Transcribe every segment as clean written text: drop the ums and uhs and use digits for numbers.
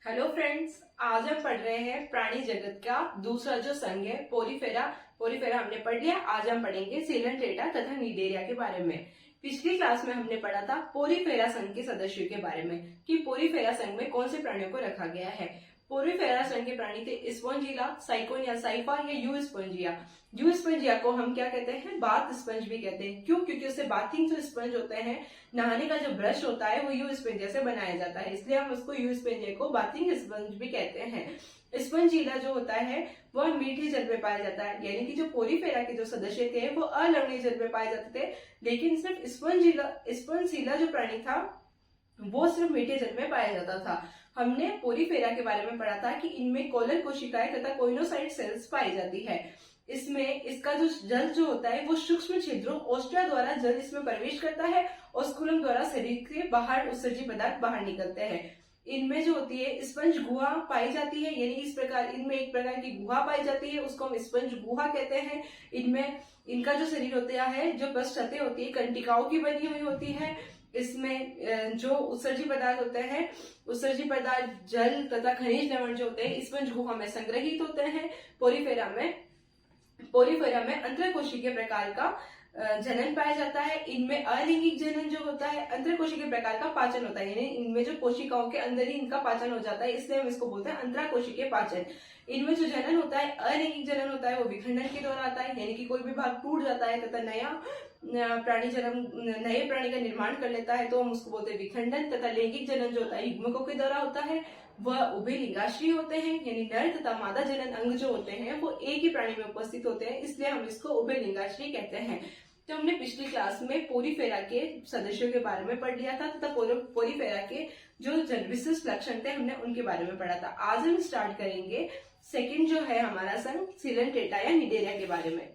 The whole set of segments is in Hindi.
हेलो फ्रेंड्स, आज हम पढ़ रहे हैं प्राणी जगत का दूसरा जो संघ है पोरीफेरा। पोरीफेरा हमने पढ़ लिया। आज हम पढ़ेंगे सीलंट्रेटा तथा निडेरिया के बारे में। पिछली क्लास में हमने पढ़ा था पोरीफेरा संघ के सदस्यों के बारे में कि पोरीफेरा संघ में कौन से प्राणियों को रखा गया है। पोरीफेरा संघ के प्राणी थे स्पोंजिला, साइकोनिया, साइफा या यू स्पोंजिया। यू स्पंजिया को हम क्या कहते हैं? बाथ स्पंज भी कहते हैं। क्यों? क्योंकि उससे बाथिंग जो स्पंज होते हैं, नहाने का जो ब्रश होता है, वो यू स्पंजिया से बनाया जाता है, इसलिए हम उसको यू स्पंजिया को बाथिंग स्पंज भी कहते हैं। स्पंजीला जो होता है वह मीठे जल में पाया जाता है, यानी कि जो पोरीफेरा के जो सदस्य थे वो अलवणीय जल में पाए जाते थे, लेकिन सिर्फ स्पंजीला जो प्राणी था वो सिर्फ मीठे जल में पाया जाता था। हमने पोरीफेरा के बारे में पढ़ा था कि इनमें कोलर कोशिकाएं तथा कोइनोसाइट सेल्स पाई जाती है। इसमें इसका जो जल जो होता है वो सूक्ष्म छिद्रों ओस्टिया द्वारा जल इसमें प्रवेश करता है, ओस्कुलम द्वारा शरीर के बाहर उत्सर्जी पदार्थ बाहर निकलते हैं। इनमें जो होती है स्पंज गुहा पाई जाती है, यानी इस प्रकार इनमें एक प्रकार की गुहा पाई जाती है, उसको हम स्पंज गुहा कहते हैं। इनमें इनका जो शरीर होता है, जो पृष्ठतें होती है कंटिकाओं की बनी हुई होती है। इसमें जो उत्सर्जी पदार्थ होते हैं, उत्सर्जी पदार्थ जल तथा खनिज लवण जो होते हैं स्पंज गुहा में संग्रहित होते हैं। पोरीफेरा में अंतरकोशिकीय प्रकार का जनन पाया जाता है। इनमें अलैंगिक जनन जो होता है, अंतरकोशिकीय प्रकार का पाचन होता है, यानी इनमें जो कोशिकाओं के अंदर ही इनका पाचन हो जाता है, इसलिए हम इसको बोलते हैं अंतराकोशिकीय पाचन। इनमें जो जनन होता है, अलैंगिक जनन होता है, वो विखंडन के द्वारा आता है, यानी कि कोई भी भाग टूट जाता है तथा नए प्राणी का निर्माण कर लेता है, तो हम उसको बोलते हैं विखंडन। तथा लैंगिक जनन जो होता है युग्मकों के द्वारा होता है, वह उभय लिंगाश्री होते हैं, यानी नर तथा मादा जनन अंग जो होते हैं वो एक ही प्राणी में उपस्थित होते हैं, इसलिए हम इसको उभय लिंगाश्री कहते हैं। तो हमने पिछली क्लास में पोरीफेरा के सदस्यों के बारे में पढ़ लिया था तथा पोरीफेरा के जो विशिष्ट लक्षण थे हमने उनके बारे में पढ़ा था। आज हम स्टार्ट करेंगे सेकंड जो है हमारा संघ सीलंट्रेटा या निडेरिया के बारे में।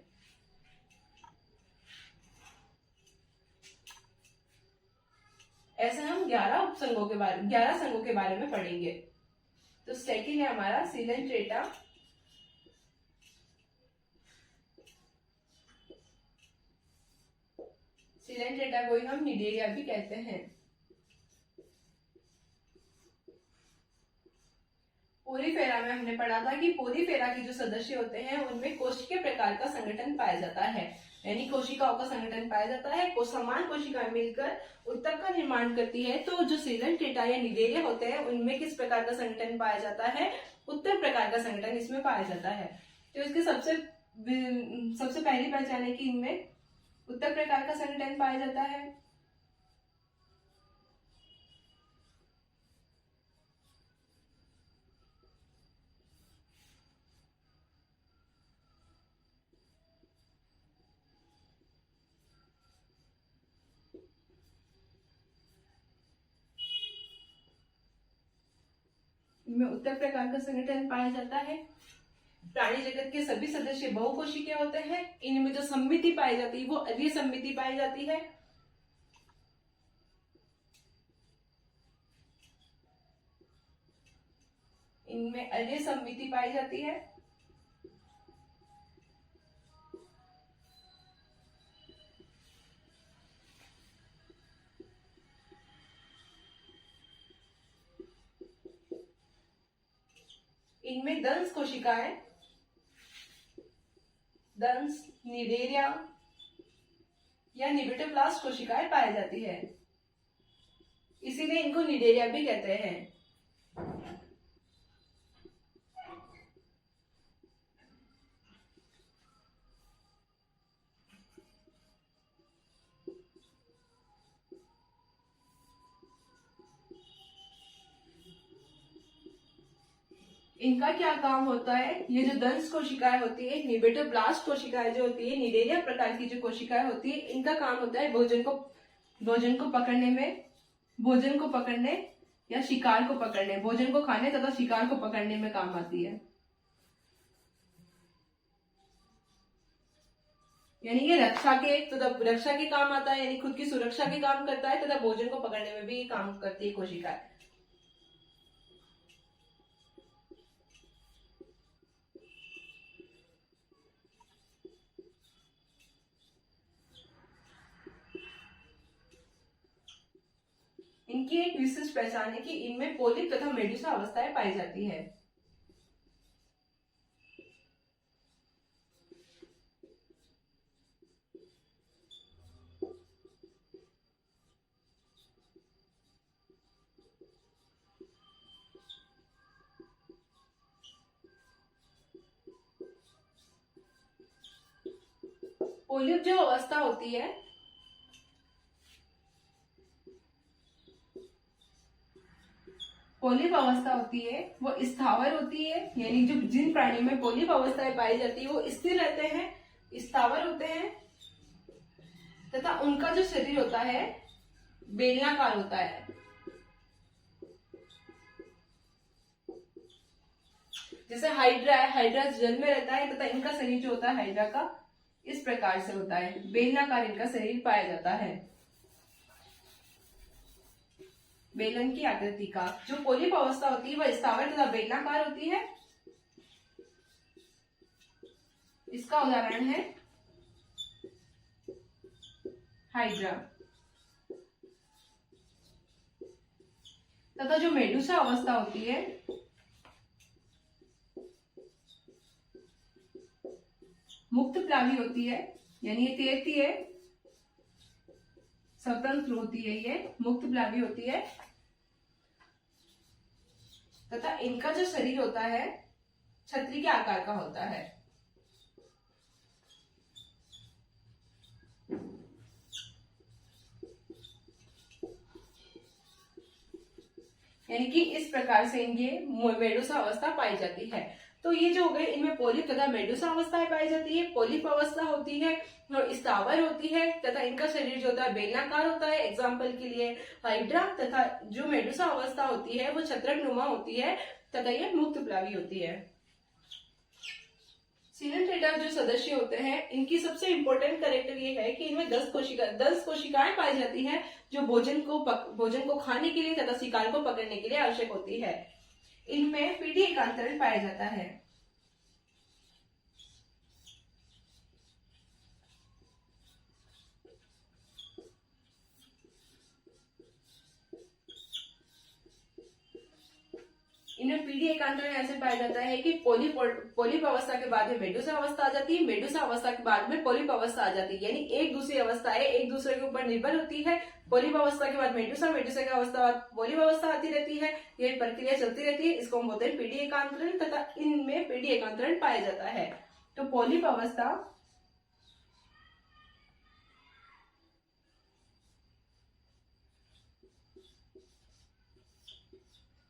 ऐसे हम 11 संघों के बारे में पढ़ेंगे। तो सेकंड है हमारा सीलंट्रेटा। सीलंट्रेटा को ही हम निडेरिया भी कहते हैं। पोरीफेरा में हमने पढ़ा था कि पोरीफेरा के जो सदस्य होते हैं उनमें कोशिकीय प्रकार का संगठन पाया जाता है, यानी कोशिकाओं का संगठन पाया जाता है। समान कोशिकाएं मिलकर उत्तक का निर्माण करती है। तो जो सीलंट्रेटा या निडेरिया होते हैं उनमें किस प्रकार का संगठन पाया जाता है? उत्तक प्रकार का संगठन इसमें पाया जाता है। तो इसके सबसे पहली पहचान है कि इनमें उत्तक प्रकार का संगठन पाया जाता है। इनमें उत्तक प्रकार का संगठन पाया जाता है। प्राणी जगत के सभी सदस्य बहुकोशिकीय होते हैं। इनमें जो सममिति पाई जाती है वो अरीय सममिति पाई जाती है। इनमें अरीय सममिति पाई जाती है। इनमें दंश कोशिकाएं, दंश, निडेरिया या निबिटोब्लास्ट कोशिकाएं पाई जाती है, इसीलिए इनको निडेरिया भी कहते हैं। इनका क्या काम होता है? ये जो दंश कोशिकाएं होती है, निबिटोब्लास्ट कोशिकाएं जो होती है, निडेरिया प्रकार की जो कोशिकाएं होती है, इनका काम होता है भोजन को पकड़ने या शिकार को पकड़ने, भोजन को खाने तथा शिकार को पकड़ने में काम आती है। यानी ये रक्षा के काम आता है, यानी खुद की सुरक्षा के काम करता है तथा भोजन को पकड़ने में भी काम करती है कोशिकाएं। इनकी एक विशिष्ट पहचान है कि इनमें पोलिप तथा मेडुसा अवस्थाएं पाई जाती है। पोलिप जो अवस्था होती है पोलिप अवस्था होती है वो स्थावर होती है, यानी जो जिन प्राणियों में पोलिप अवस्थाएं पाई जाती है वो स्थिर रहते हैं, स्थावर होते हैं तथा उनका जो शरीर होता है बेलनाकार होता है। जैसे हाइड्रा है, हाइड्रा जल में रहता है तथा इनका शरीर जो होता है हाइड्रा का इस प्रकार से होता है, बेलनाकार इनका शरीर पाया जाता है। बेलन की आकृति का जो पोलिप अवस्था होती है वह स्थावर तथा बेलनाकार होती है। इसका उदाहरण है हाइड्रा। तथा जो मेडुसा अवस्था होती है मुक्त प्लावी होती है, यानी ये तैरती है, स्वतंत्र होती है, ये मुक्त प्लावी होती है तथा इनका जो शरीर होता है छतरी के आकार का होता है। यानी कि इस प्रकार से इनके मेडुसा अवस्था पाई जाती है। तो ये जो हो गए, इनमें पोलिप तथा मेडुसा अवस्थाएं पाई जाती है। पोलिप अवस्था होती है और स्थावर होती है तथा इनका शरीर जो होता है बेलनाकार होता है, एग्जाम्पल के लिए हाइड्रा। तथा जो मेडुसा अवस्था होती है वो छत्रक नुमा होती है तथा ये मुक्त प्लावी होती है। सीलेंट्रेटा जो सदस्य होते हैं इनकी सबसे इंपॉर्टेंट कैरेक्टर ये है कि इनमें 10 कोशिकाएं पाई जाती हैं जो भोजन को खाने के लिए तथा शिकार को पकड़ने के लिए आवश्यक होती है। इनमें पीढ़ी एकांतरण पाया जाता है। इनमें पीढ़ी एकांतरण ऐसे पाया जाता है कि पोलिप अवस्था के बाद में मेडुसा अवस्था आ जाती है, मेडुसा अवस्था के बाद में पोलिप अवस्था आ जाती है, यानी एक दूसरी अवस्थाएं एक दूसरे के ऊपर निर्भर होती है। पोलिप अवस्था के बाद मेडुसा, मेडुसा की अवस्था बाद पोलिप अवस्था आती रहती है, ये प्रक्रिया चलती रहती है। इसको हम बोलते हैं पीढ़ी एकांतरण तथा इनमें पीढ़ी एकांतरण पाया जाता है। तो पोलिप अवस्था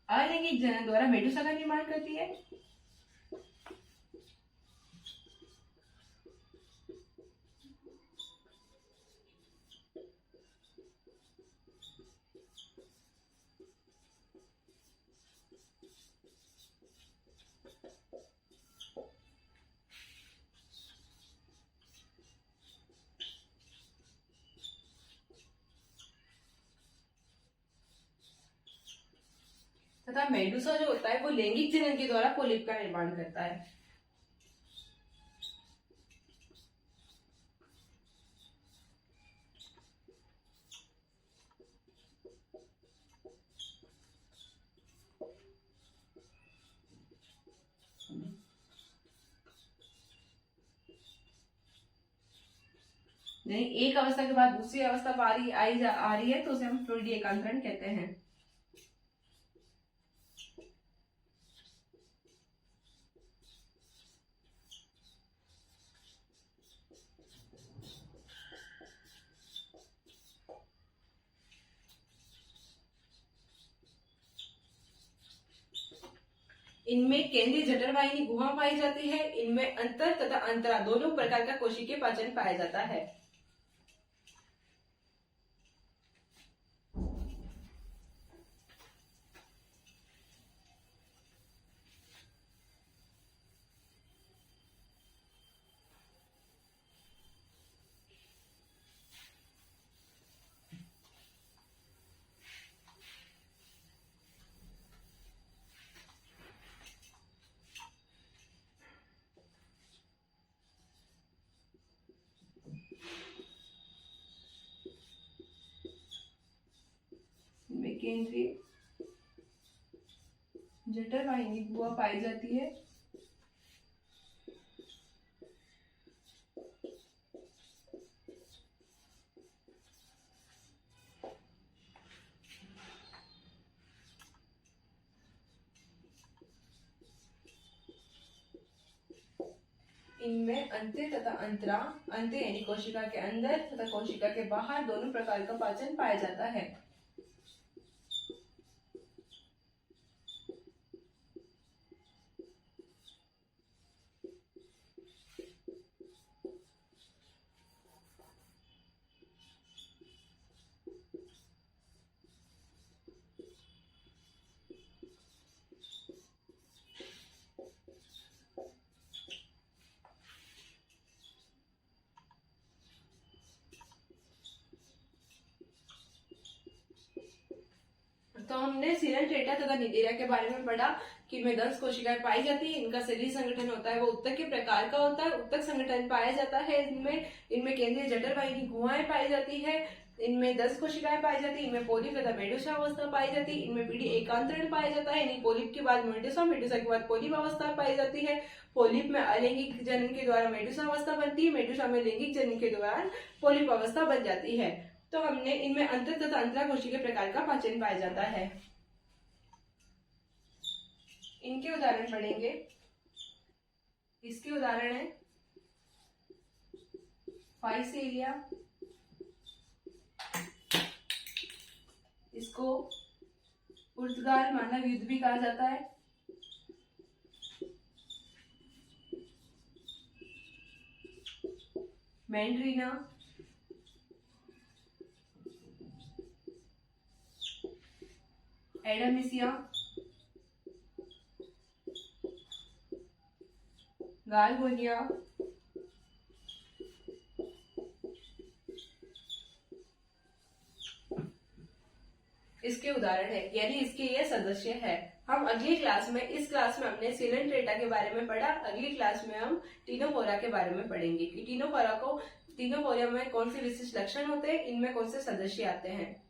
अलैंगिक जनन द्वारा मेडुसा का निर्माण करती है। तथा मेडुसा जो होता है वो लैंगिक जनन के द्वारा पोलिप का निर्माण करता है। एक अवस्था के बाद दूसरी अवस्था आ रही है तो उसे हम पीढ़ी एकांतरण कहते हैं। इनमें केंद्रीय जठर वाहिनी गुहा पाई जाती है। इनमें अंतर तथा अंतरा दोनों प्रकार का कोशिकीय पाचन पाया जाता है। केंद्रीय जठर वाहिनी गुहा पाई जाती है। इनमें अंत्य तथा अंतरा, अंत्य यानी कोशिका के अंदर तथा कोशिका के बाहर दोनों प्रकार का पाचन पाया जाता है। तो हमने सीलन टेटा तथा निडेरिया के बारे में पढ़ा कि इनमें 10 कोशिकाएं पाई जाती है। इनका शरीर संगठन होता है वो उत्तक के प्रकार का होता है, उत्तक संगठन पाया जाता है। इनमें केंद्रीय जठर वाहिनी गुहाएं पाई जाती है। इनमें 10 कोशिकाएं पाई जाती है। इनमें पोलिप तथा मेडुसा अवस्था पाई जाती है। इनमें पीढ़ी एकांतरण पाया जाता है, यानी पोलिप के बाद मेडुसा, मेडुसा के बाद पोलिप अवस्था पाई जाती है। पोलिप में अलैंगिक जनन के द्वारा मेडुसा अवस्था बनती है, मेडुसा में लैंगिक जनन के द्वारा पोलिप अवस्था बन जाती है। तो हमने इनमें अंतर तथा अंतरा कोशिकीय प्रकार का पाचन पाया जाता है। इनके उदाहरण पढ़ेंगे। इसके उदाहरण है फाइसेलिया, इसको पुर्तगाल मानव युद्ध भी कहा जाता है। मैंड्रीना, एडमिसिया, गालगोनिया, इसके उदाहरण है, यानी इसके ये सदस्य है। हम अगली क्लास में, इस क्लास में हमने सीलन टेटा के बारे में पढ़ा। अगली क्लास में हम टीनोफोरा के बारे में पढ़ेंगे कि टीनोफोरा में कौन से विशिष्ट लक्षण होते हैं, इनमें कौन से सदस्य आते हैं।